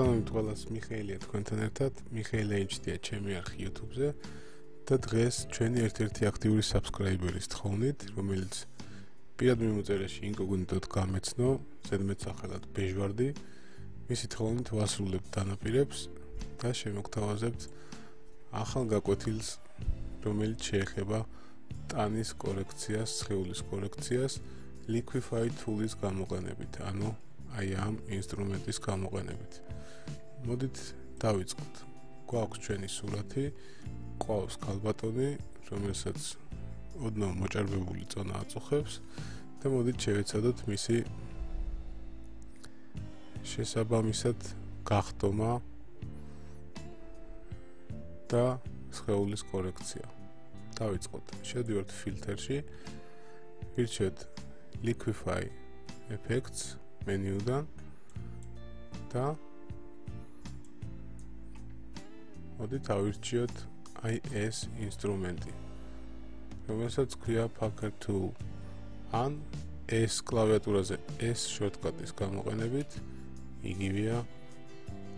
მოგესალმებით ყველას, მიხეილია თქვენთან ერთად. მიხეილი ინჩტია ჩემი არხი YouTube-ზე და დღეს ჩვენი ერთ-ერთი აქტიური subscriber-ის თხოვნით, რომელიც პირად მიმოწერაში incognito გამეცნო, ზედმეტ სახელად ბეჟვარდი. მისი თხოვნით ვასრულებთ დანაპირებს და შემოგთავაზებთ ახალ გაკვეთილს, რომელიც შეეხება ტანის კორექციას, სხეულის კორექციას Liquify Tool-ის გამოყენებით, ანუ აი ამ ინსტრუმენტის გამოყენებით. მოდით დავიწყოთ. გვაქვს ჩვენი სურათი, ყავს ქალბატონი, რომელსაც ოდნავ მოჭარბებული წონა აწუხებს და მოდით შევეცადოთ მისი შესაბამისად გახდომა და სხეულის კორექცია. დავიწყოთ. შევდივართ ფილტრში, ვირჩევთ Liquify Effects მენიუდან და მოდით ავირჩიოთ აი ეს ინსტრუმენტი, რომელსაც ქვია Packer Tool. ან ეს კლავიატურაზე ეს შორტკატის გამოყენებით იგივეა,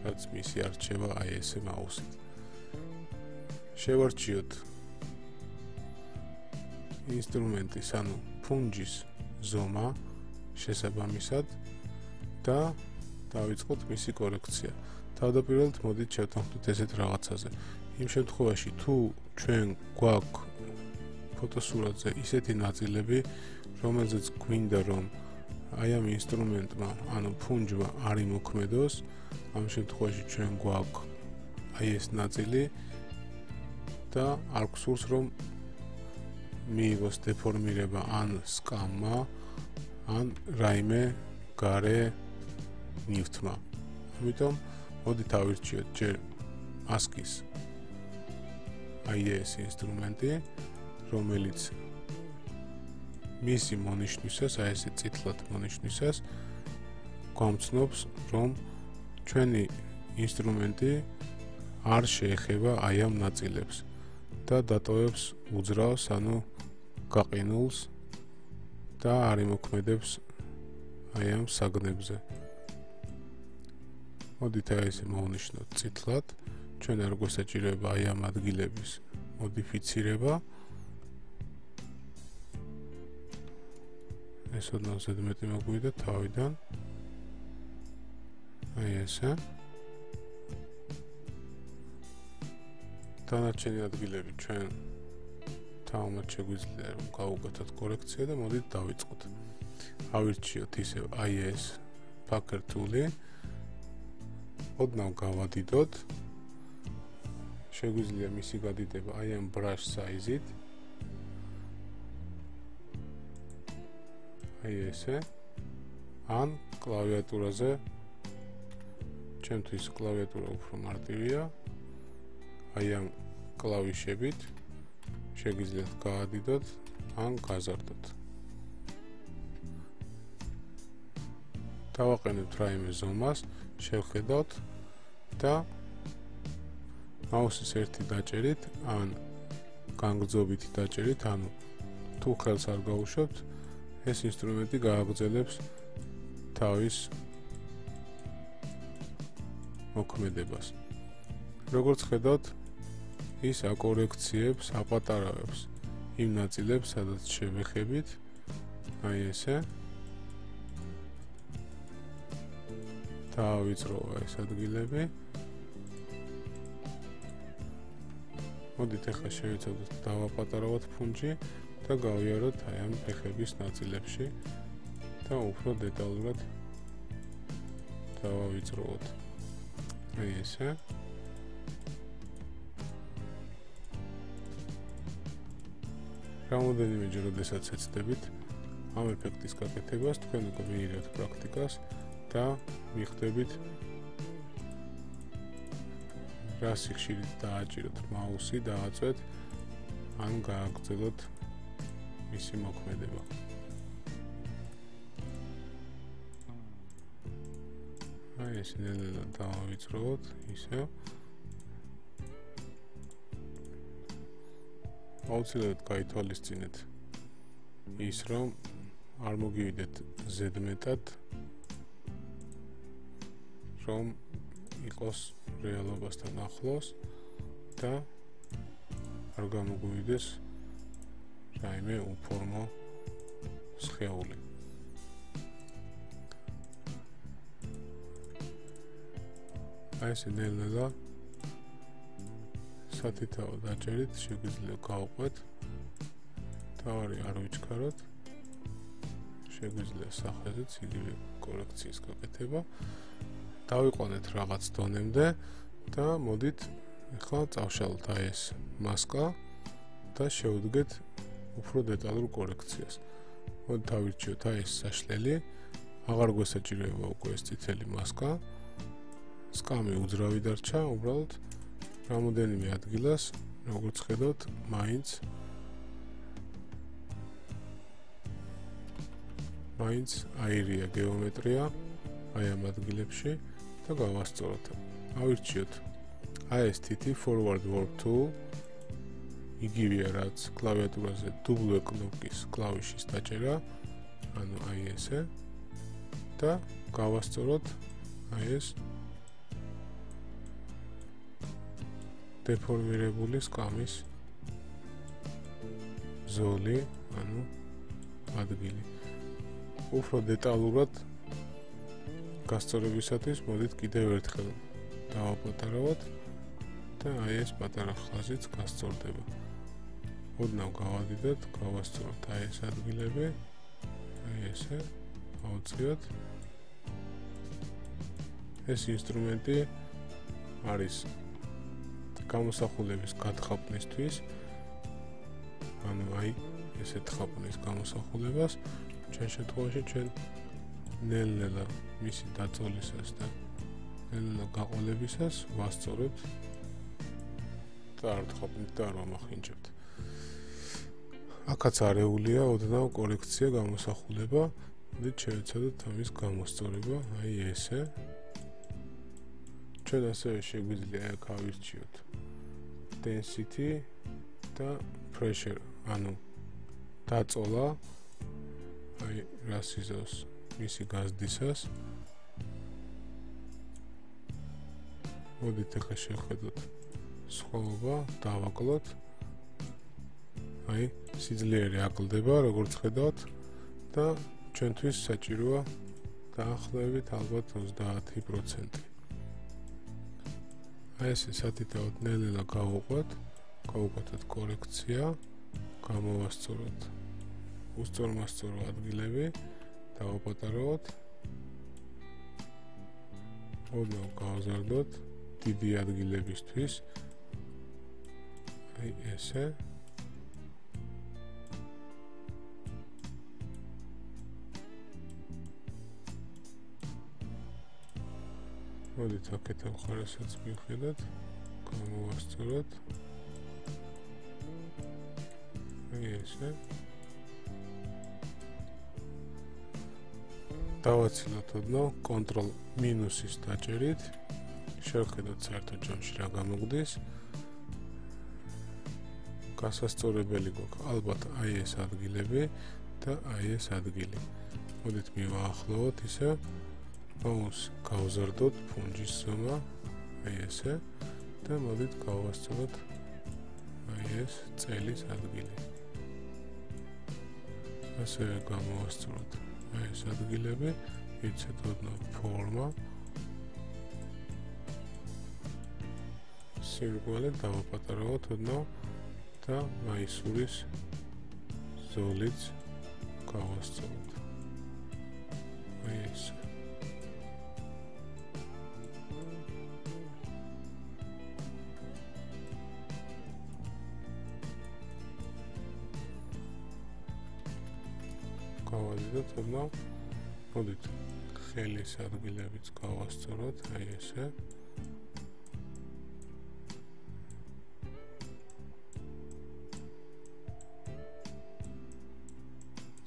რაც მისი არჩევა აი ესე მაუსით. შევარჩიოთ ინსტრუმენტის, ანუ ფუნჯის ზომა შესაბამისად და დავიწყოთ მისი კორექცია. თავდაპირველად მოდით შევთანხმდით ესეთ რაღაცაზე. იმ შემთხვევაში თუ ჩვენ გვაქვს ფოტოსურათზე ისეთი ნაწილები, რომელზეც გვინდა რომ აი ამ ინსტრუმენტმა, ანუ ფუნჯმა არ იმოქმედოს, ამ შემთხვევაში ჩვენ გვაქვს აი ეს ნაწილი და არ გვსურს რომ მიიღოს დეფორმირება ან სკამმა, ან რაიმე გარე ნივთმა. ამიტომ მოდით ავირჩიოთ ჯერ მასკის აი ეს ინსტრუმენტი, რომელიც მისი მონიშნვისას, აი ესე წითლად მონიშნვისას გვამცნობს, რომ ჩვენი ინსტრუმენტი არ შეეხება აი ამ ნაწილებს და დატოვებს უძრავს, ანუ გაყინულს და არ იმოქმედებს აი ამ საგნებზე. მოდით აი ესე მოვნიშნოთ წითლად, ჩვენ არ გვესაჭიროება აი ამ ადგილების მოდიფიცირება. ეს ოდნავ ზედმეტი მოგვიდა თავიდან. აი ესე. დანარჩენი ადგილები ჩვენ თავმოდ შეგვიძლია რომ გავუკეთოთ კორექცია და მოდით დავიწყოთ. ავირჩიოთ ისევ აი ეს Packer Tool-ი. ოდნავ გავადიდოთ. შეგვიძლია მისი გადიდება აი ამ brush size-ით. აი ესე. ან კლავიატურაზე, ჩემთვის კლავიატურა უფრო მარტივია. აი ამ კლავიშებით შეგვიძლიათ გაადიდოთ ან გაზარდოთ. დავაყენებთ რაიმე ზომას, შევხედავთ და მაუსის ერთი დაჭერით ან განგრძობითი დაჭერით, ანუ თუ ხელს არ გაუშვებთ, ეს ინსტრუმენტი გააგრძელებს თავის მოქმედებას. როგორც ხედავთ, ის აკორექციებს, აპატარავებს იმ ნაწილებს, სადაც შევეხებით, აი ესე. დავიწყროვა ეს ადგილები. მოდით ახლა შევეცადოთ დავაპატარავოთ ფუნჯი და გავიაროთ აი ამ ფეხების ნაწილებში და უფრო დეტალურად დავავიწყროთ. აი ესე. რამოდენიმეჯერ როდესაც ეცდებით ამ ეფექტის გაკეთებას, თქვენ უკვე მიიღებთ პრაქტიკას და მიხვდებით რა სიხშირით დააჭიროთ მაუსი, დააწვეთ ან გააგრძელოთ მისი მოქმედება. აი ეს ნელ-ნელა დავავიწყროთ ისევ. აუცილებლად გაითვალისწინეთ ის, რომ არ მოგივიდეთ ზედმეტად, რომ იყოს რეალობასთან ახლოს და არ გამოგვივიდეს რაიმე უფორმო სხეული. აი ესე ნელ-ნელა სათითაო დაჭერით შეგვიძლია გავყვეთ, თავარი არ ვიჩქაროთ, შეგვიძლია სახელზეც იგივე კორექციის გაკეთება. დავიყვანეთ რაღაც დონემდე და მოდით ახლა წავშალოთ აი ეს მასკა და შევდგეთ უფრო დეტალურ კორექციას. მოდით დავირჩიოთ აი ეს საშლელი, აღარ გვესაჭიროება უკვე ეს წითელი მასკა. სკამი უძრავი დარჩა, უბრალოდ რამოდენიმე ადგილას, როგორც ხედავთ, მაინც აირია გეომეტრია აი ამ ადგილებში და გავასწოროთ. ავირჩიოთ ASTT forward warp tool, იგივეა რაც კლავიატურაზე W კნოპკის კლავიშის დაჭერა, ანუ აი ესე და გავასწოროთ აი ეს დეფორმირებული სკამის ზოლი, ანუ ადგილი. უფრო დეტალურად გასწორებისათვის მოდით კიდევ ერთხელ დავაპატარავოთ და აი ეს პატარა ხაზიც გასწორდება. ოდნავ გავადიდოთ, გავასწოროთ აი ეს ადგილები, აი ესე, ავწიოთ. ეს ინსტრუმენტი არის გამოსახულების გათხაპნისთვის, ანუ აი ესეთ ხაპნის გამოსახულებას, ჩვენ შემთხვევაში ჩვენ ნელ-ნელა მისი დაწოლისას და ნელ-ნელა გაყოლებისას ვასწორებთ და არ ვთხოვთ და არ ვამახინჯებთ. აქაც არეულია ოდნავ კორექცია გამოსახულება, მოდით შევეცადოთ ამის გამოსწორება, აი ესე. ჩვენ ასევე შეგვიძლია აქ ავირჩიოთ density და pressure, ანუ დაწოლა, აი რას იზავს მისი გაზრდისას. მოდით ახლა შევხედოთ სხვაობა, დავაკლოთ. აი სიძლიერე აკლდება, როგორც ხედავთ და ჩვენთვის საჭიროა დაახლოებით ალბათ 30%. აი ესე სათითაოდ ნელ-ნელა გავუყვეთ კორექცია, გამოვასწოროთ უსწორმასწორო ადგილები, დავაპატარავოთ, ოდნავ გავაზარდოთ დიდი ადგილებისთვის, აი ესე. მოდით აქეთ მხარესაც მივხედოთ, გამოვასწოროთ, აი ესე. დავაცილოთ ოდნავ Ctrl-მინუსის დაჭერით, შევხედოთ საერთო ჯამში რა გამოგვდის. გასასწორებელი გვაქვს ალბათ აი ეს ადგილები და აი ეს ადგილი. მოდით მივაახლოვოთ ისე, მაუსს გავზარდოთ ფუნჯის ზომა, აი ესე და მოდით გავასწოროთ აი ეს წელის ადგილი. ასევე გამოვასწოროთ აი ეს ადგილები, იცეთ ოდნავ ფორმა, სირგვალე დავაპატარავოთ ოდნავ და მაისურის ზოლიც გავასწოროთ. აი ესე. გავადიდოთ ოდნავ, მოდით ხელის ადგილებიც გავასწოროთ, აი ესე.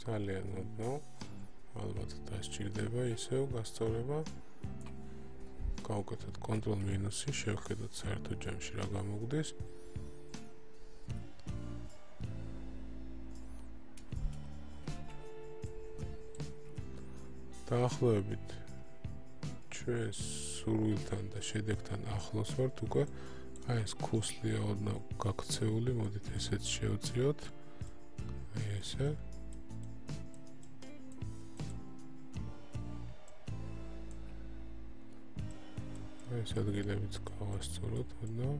ძალიან ოდნავ, ალბათ დასჭირდება ისევ გასწორება. გავუკეთოთ Ctrl-მინუსი, შევხედოთ საერთო ჯამში რა გამოგვდის. დაახლოებით ჩვენ სურვილთან და შედეგთან ახლოს ვართ უკვე. აი ეს ქუსლია ოდნავ გაქცეული, მოდით ესეც შევწიოთ. აი ესე. ეს ადგილებიც გავასწოროთ ოდნავ.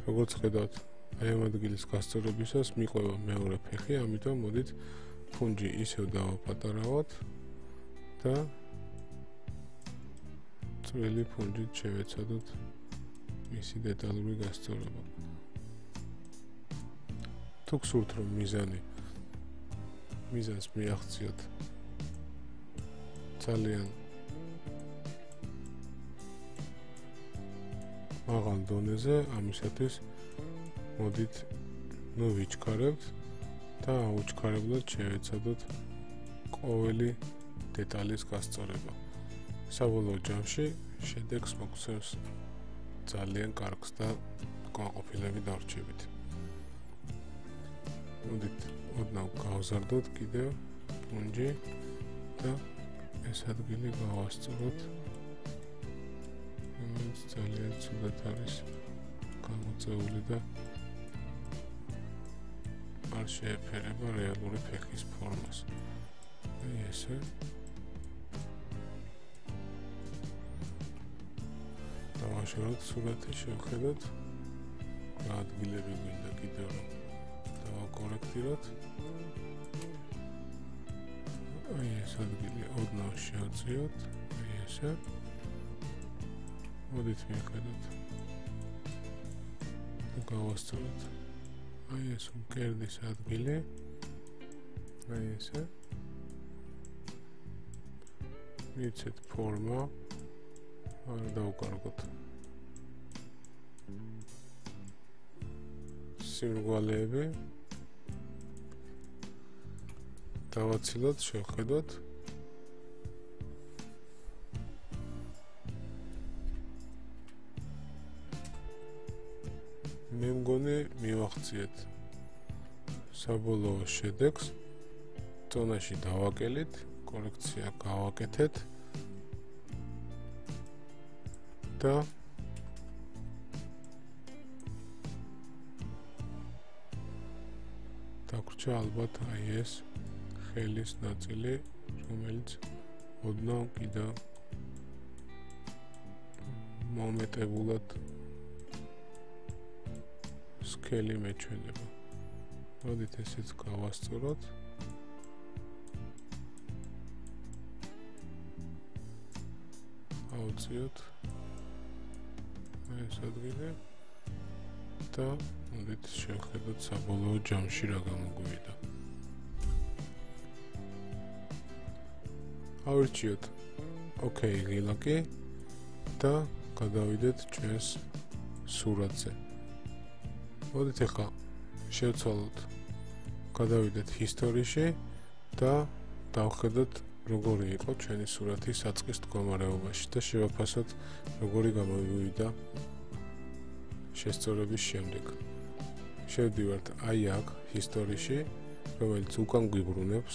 როგორც ხედავთ, აი ამ ადგილის გასწორებისას მიყვება მეორე ფეხი, ამიტომ მოდით ფუნჯი ისევ დავაპატარავოთ და წვრილი ფუნჯით შევეცადოთ მისი დეტალური გასწორება. თუ გსურთ რომ მიზანს მიაღწიოთ ძალიან მაღალ დონეზე, ამისათვის მოდით ვიჩქარებთ და აუჩქარებლად შევეცადოთ ყოველი დეტალის გასწორება. საბოლოო ჯამში შედეგს მოგცემს ძალიან კარგს და კმაყოფილები დარჩებით. მოდით ოდნავ გავზარდოთ კიდევ ფუნჯი და ეს ადგილი გავასწოროთ. ძალიან ცუდად არის გამოწეული და არ შეეფერება რეალური ფეხის ფორმას. აი ესე. დავაშოროთ სურათი, შევხედოთ რა ადგილები გვინდა კიდევ რომ დავაკორექტიროთ. აი ეს ადგილი ოდნავ შევწიოთ. აი ესე. მოდით მივხედოთ. გავასწოროთ. აი ეს მკერდის ადგილი. აი ესე. მიცეთ ფორმა. არ დავკარგოთ. სიმრგვალეები. დავაცილოთ, შევხედოთ. მე მგონი მივახციეთ საბოლოო შედეგს. ზონაში დავაკელით, კორექცია გავაკეთეთ და დაგვრჩა ალბათ აი ეს ხელის ნაწილი, რომელიც ოდნავ კიდევ მომეტებულად სქელი მეჩვენება. მოდით ესეც გავასწოროთ. ავწიოთ ეს ადგილი და მოდით შევხედოთ საბოლოო ჯამში რა გამოგვივიდა. ავირჩიოთ OK ღილაკი და გადავიდეთ ჩვენს სურათზე. მოდით ახლა შევცვალოთ, გადავიდეთ ჰისტორიაში და დავხედოთ როგორი იყო ჩვენი სურათი საწყის მდგომარეობაში და შევაფასოთ როგორი გამოვიდა შესწორების შემდეგ. შევდივართ აი აქ ჰისტორიაში, რომელიც უკან გვიბრუნებს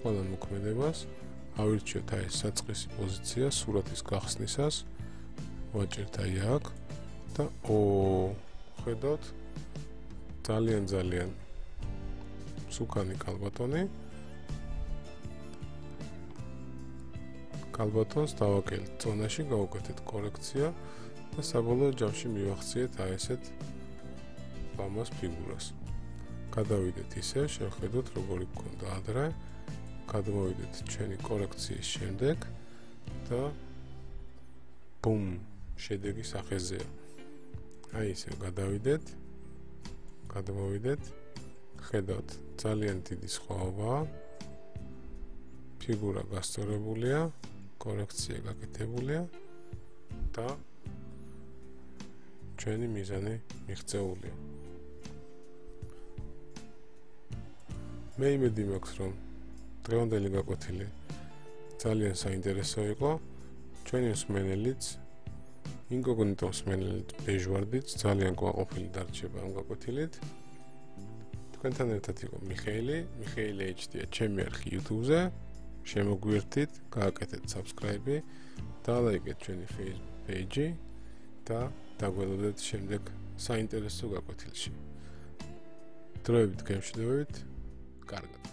ყველა მოქმედებას. ავირჩიოთ აი ეს საწყისი პოზიცია სურათის გახსნისას. ვაჭერთ აი აქ და ხედავთ ძალიან სუკანი კალბატონი. კალბატონს დავაკელით ზონაში, გავუკეთეთ კორექცია და საბოლოო ჯამში მივახციეთ აი ესეთ ლამაზ ფიგურას. გადავიდეთ ისევ, შევხედოთ როგორი გქონდა ადრე. გადმოვიდეთ ჩვენი კორექციის შემდეგ და ბუმ, შედეგი სახეზეა. აი ისე გადავიდეთ, გადმოვიდეთ, ხედავთ ძალიან დიდი სხვაობაა. ფიგურა გასწორებულია, კორექცია გაკეთებულია და ჩვენი მიზანი მიღწეულია. მე იმედი მაქვს, რომ დღევანდელი გაკვეთილი ძალიან საინტერესო იყო. ჩვენი მსმენელიც, ინკოგნიტო მსმენელიც ბეჟვარდიც ძალიან კმაყოფილი დარჩება ამ გაკვეთილით. თქვენთან ერთად იყო მიხეილი HD-ა ჩემი არხი YouTube-ზე. შემოგვიერთდით, გააკეთეთ subscribe-ი, დალაიკეთ ჩვენი Facebook page-ი და დაგველოდეთ შემდეგ საინტერესო გაკვეთილში. დროებით გემშვიდობებით, კარგად.